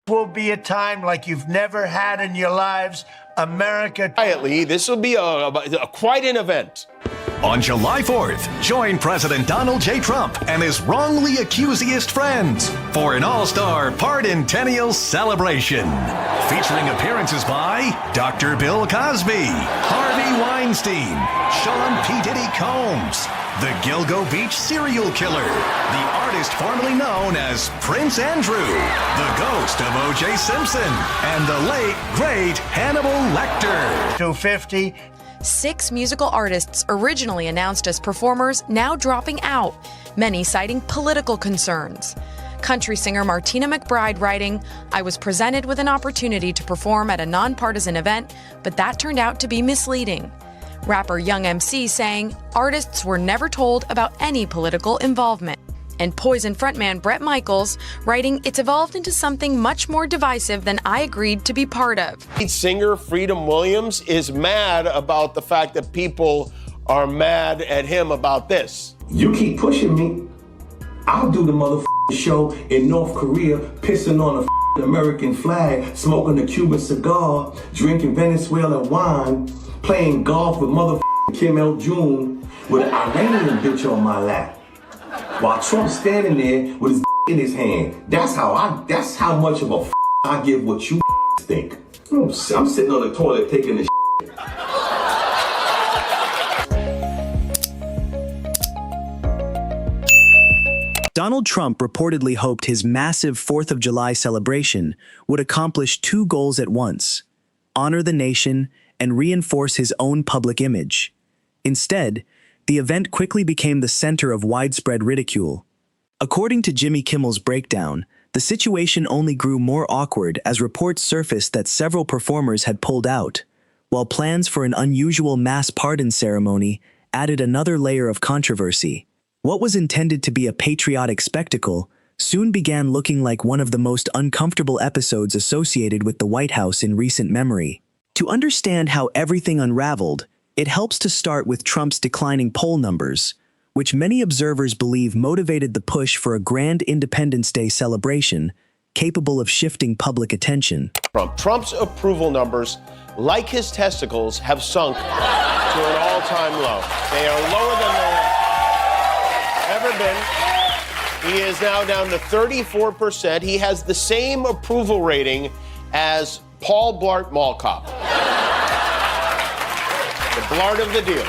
will be a time like you've never had in your lives. America. Quietly, this will be quite an event. On July 4th, join President Donald J. Trump and his wrongly accusiest friends for an all-star Pardontennial celebration. Featuring appearances by Dr. Bill Cosby, Harvey Weinstein, Sean P. Diddy Combs, the Gilgo Beach serial killer, the artist formerly known as Prince Andrew, the ghost of O.J. Simpson, and the late, great Hannibal Lecter. 250. 6 musical artists originally announced as performers now dropping out, many citing political concerns. Country singer Martina McBride writing, "I was presented with an opportunity to perform at a nonpartisan event, but that turned out to be misleading." Rapper Young MC saying, "Artists were never told about any political involvement." And Poison frontman Bret Michaels writing, "It's evolved into something much more divisive than I agreed to be part of." Lead singer Freedom Williams is mad about the fact that people are mad at him about this. You keep pushing me, I'll do the motherfucking show in North Korea, pissing on a American flag, smoking a Cuban cigar, drinking Venezuelan wine, playing golf with motherfucking Kim Il-jung with an Iranian bitch on my lap. While Trump's standing there with his in his hand. That's how much of a I give what you think. I'm sitting on the toilet taking this. Donald Trump reportedly hoped his massive 4th of July celebration would accomplish 2 goals at once: honor the nation and reinforce his own public image. Instead, the event quickly became the center of widespread ridicule. According to Jimmy Kimmel's breakdown, the situation only grew more awkward as reports surfaced that several performers had pulled out, while plans for an unusual mass pardon ceremony added another layer of controversy. What was intended to be a patriotic spectacle soon began looking like one of the most uncomfortable episodes associated with the White House in recent memory. To understand how everything unraveled, it helps to start with Trump's declining poll numbers, which many observers believe motivated the push for a grand Independence Day celebration capable of shifting public attention. Trump's approval numbers, like his testicles, have sunk to an all-time low. They are lower than they have ever been. He is now down to 34%. He has the same approval rating as Paul Blart Mall Cop. The Blart of the deal.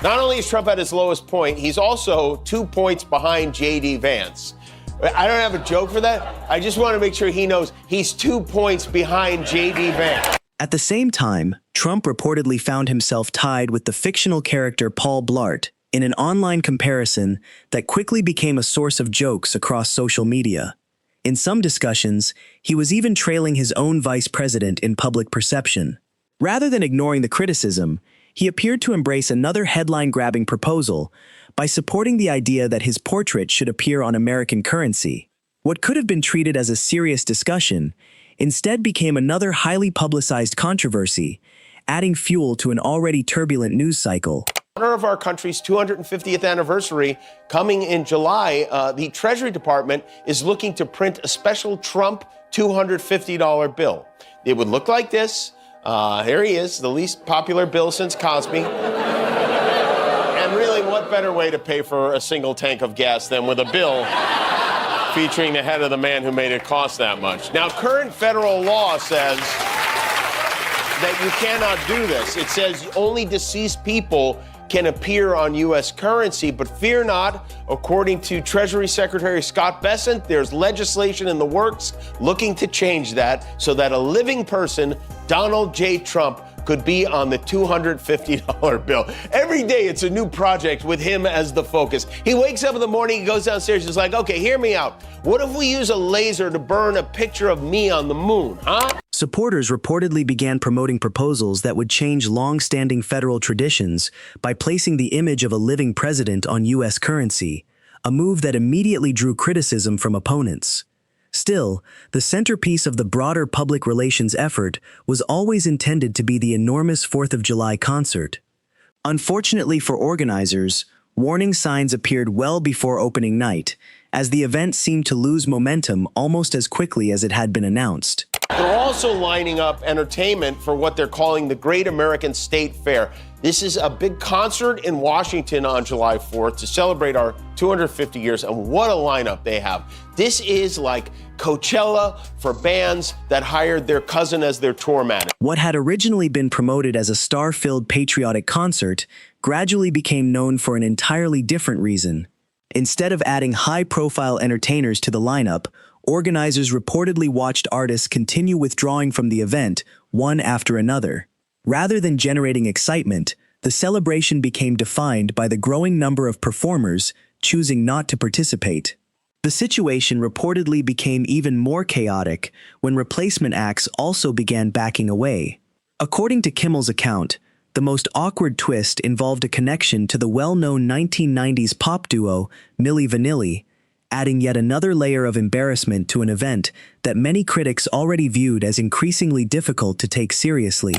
Not only is Trump at his lowest point, he's also 2 points behind JD Vance. I don't have a joke for that. I just want to make sure he knows he's 2 points behind JD Vance. At the same time, Trump reportedly found himself tied with the fictional character Paul Blart in an online comparison that quickly became a source of jokes across social media. In some discussions, he was even trailing his own vice president in public perception. Rather than ignoring the criticism, he appeared to embrace another headline-grabbing proposal by supporting the idea that his portrait should appear on American currency. What could have been treated as a serious discussion instead became another highly publicized controversy, adding fuel to an already turbulent news cycle. In honor of our country's 250th anniversary coming in July, the Treasury Department is looking to print a special Trump $250 bill. It would look like this. Here he is, the least popular bill since Cosby. And really, what better way to pay for a single tank of gas than with a bill featuring the head of the man who made it cost that much? Now, current federal law says that you cannot do this. It says only deceased people can appear on U.S. currency, but fear not, according to Treasury Secretary Scott Bessent, there's legislation in the works looking to change that so that a living person, Donald J. Trump, could be on the $250 bill. Every day it's a new project with him as the focus. He wakes up in the morning, he goes downstairs, he's like, okay, hear me out. What if we use a laser to burn a picture of me on the moon, huh? Supporters reportedly began promoting proposals that would change long-standing federal traditions by placing the image of a living president on U.S. currency, a move that immediately drew criticism from opponents. Still, the centerpiece of the broader public relations effort was always intended to be the enormous 4th of July concert. Unfortunately for organizers, warning signs appeared well before opening night, as the event seemed to lose momentum almost as quickly as it had been announced. They're also lining up entertainment for what they're calling the Great American State Fair. This is a big concert in Washington on July 4th to celebrate our 250 years, and what a lineup they have. This is like Coachella for bands that hired their cousin as their tour manager. What had originally been promoted as a star-filled patriotic concert gradually became known for an entirely different reason. Instead of adding high-profile entertainers to the lineup, organizers reportedly watched artists continue withdrawing from the event, one after another. Rather than generating excitement, the celebration became defined by the growing number of performers choosing not to participate. The situation reportedly became even more chaotic when replacement acts also began backing away. According to Kimmel's account, the most awkward twist involved a connection to the well-known 1990s pop duo Milli Vanilli, adding yet another layer of embarrassment to an event that many critics already viewed as increasingly difficult to take seriously.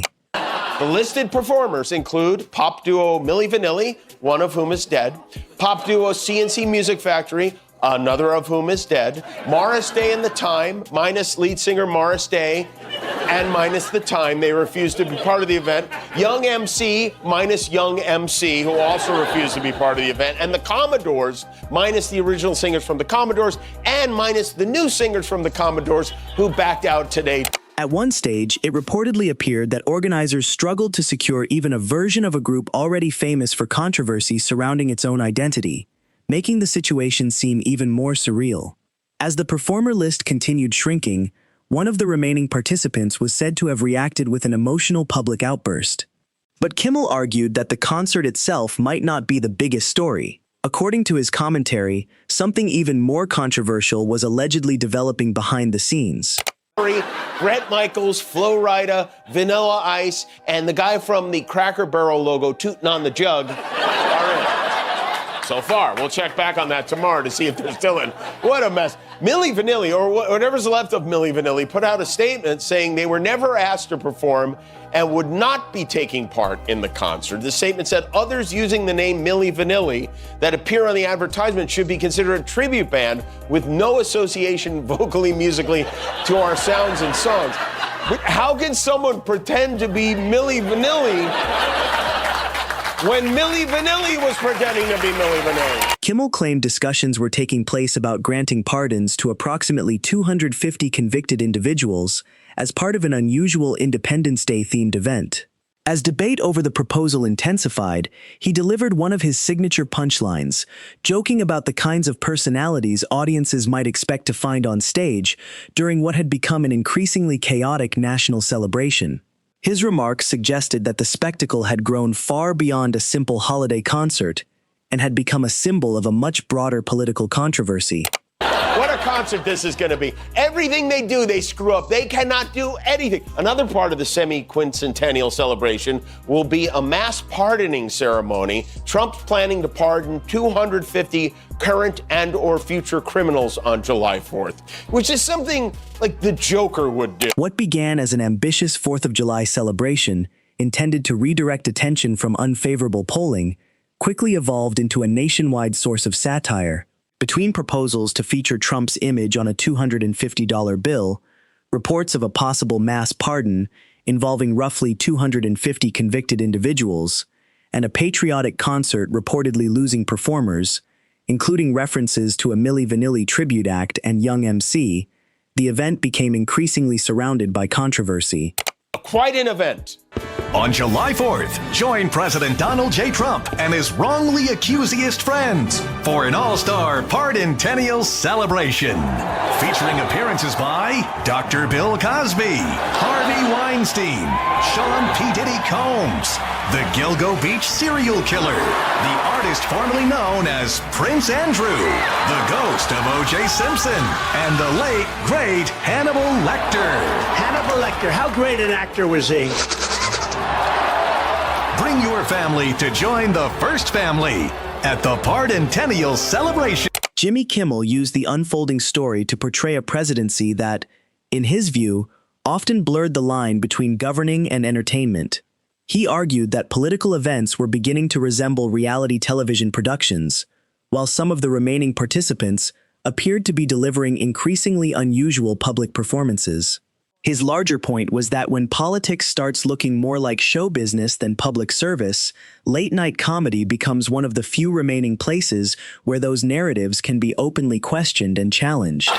The listed performers include pop duo Milli Vanilli, one of whom is dead, pop duo CNC Music Factory, another of whom is dead, Morris Day and the Time, minus lead singer Morris Day, and minus the Time, they refused to be part of the event, Young MC, minus Young MC, who also refused to be part of the event, and the Commodores, minus the original singers from the Commodores, and minus the new singers from the Commodores, who backed out today. At one stage, it reportedly appeared that organizers struggled to secure even a version of a group already famous for controversy surrounding its own identity, making the situation seem even more surreal. As the performer list continued shrinking, one of the remaining participants was said to have reacted with an emotional public outburst. But Kimmel argued that the concert itself might not be the biggest story. According to his commentary, something even more controversial was allegedly developing behind the scenes. Bret Michaels, Flo Rida, Vanilla Ice, and the guy from the Cracker Barrel logo, Tootin' on the Jug, are in. So far. We'll check back on that tomorrow to see if they're still in. What a mess. Milli Vanilli, or whatever's left of Milli Vanilli, put out a statement saying they were never asked to perform and would not be taking part in the concert. The statement said others using the name Milli Vanilli that appear on the advertisement should be considered a tribute band with no association vocally, musically to our sounds and songs. But how can someone pretend to be Milli Vanilli when Milli Vanilli was pretending to be Milli Vanilli? Kimmel claimed discussions were taking place about granting pardons to approximately 250 convicted individuals as part of an unusual Independence Day-themed event. As debate over the proposal intensified, he delivered one of his signature punchlines, joking about the kinds of personalities audiences might expect to find on stage during what had become an increasingly chaotic national celebration. His remarks suggested that the spectacle had grown far beyond a simple holiday concert and had become a symbol of a much broader political controversy. What a concert this is going to be. Everything they do, they screw up. They cannot do anything. Another part of the semi-quincentennial celebration will be a mass pardoning ceremony. Trump's planning to pardon 250 current and or future criminals on July 4th, which is something like the Joker would do. What began as an ambitious 4th of July celebration intended to redirect attention from unfavorable polling quickly evolved into a nationwide source of satire. Between proposals to feature Trump's image on a $250 bill, reports of a possible mass pardon involving roughly 250 convicted individuals, and a patriotic concert reportedly losing performers, including references to a Milli Vanilli tribute act and Young MC, the event became increasingly surrounded by controversy. Quite an event. On July 4th, join President Donald J. Trump and his wrongly accusiest friends for an all-star pardontennial celebration. Featuring appearances by Dr. Bill Cosby, Harvey Weinstein, Sean P. Diddy Combs, the Gilgo Beach serial killer, the artist formerly known as Prince Andrew, the ghost of O.J. Simpson, and the late, great Hannibal Lecter. Hannibal Lecter, how great an actor was he? Bring your family to join the first family at the Pardontennial Celebration. Jimmy Kimmel used the unfolding story to portray a presidency that, in his view, often blurred the line between governing and entertainment. He argued that political events were beginning to resemble reality television productions, while some of the remaining participants appeared to be delivering increasingly unusual public performances. His larger point was that when politics starts looking more like show business than public service, late-night comedy becomes one of the few remaining places where those narratives can be openly questioned and challenged.